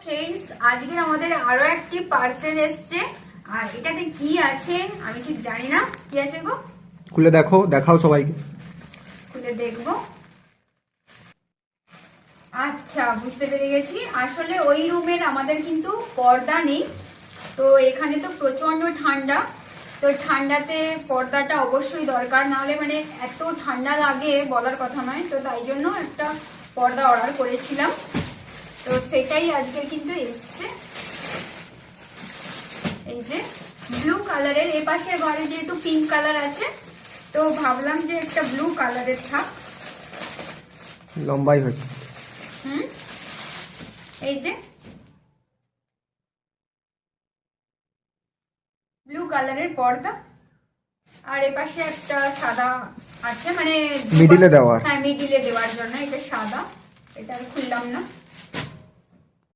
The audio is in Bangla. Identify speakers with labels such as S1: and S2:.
S1: ফ্রেন্ডস, আজকে আমাদের আরো একটি পার্সেল এসছে। আর এটাতে কি আছে আমি ঠিক জানি না। কি আছে গো?
S2: খুলে দেখো, দেখাও সবাইকে।
S1: খুলে দেখবো। আচ্ছা, বুঝতে পেরে গেছি। আসলে ওই রুমের আমাদের কিন্তু পর্দা নেই, তো এখানে তো প্রচন্ড ঠান্ডা। তো ঠান্ডাতে পর্দাটা অবশ্যই দরকার, নাহলে মানে এত ঠান্ডা লাগে বলার কথা নয়। তো তাই জন্য একটা পর্দা অর্ডার করেছিলাম, তো সেটাই আজকে কিন্তু এসছে। এই যে ব্লু কালারের, এপাশে ঘরে যেহেতু পিঙ্ক কালার আছে, তো ভাবলাম যে একটা ব্লু কালারের থাক।
S2: লম্বাই হয়েছে।
S1: এই যে ব্লু কালারের পর্দা, আর এপাশে একটা সাদা আছে, মানে
S2: মিডিলে দেওয়ার।
S1: হ্যাঁ, মিডিলে দেওয়ার জন্য। এটা সাদা, এটা খুললাম না।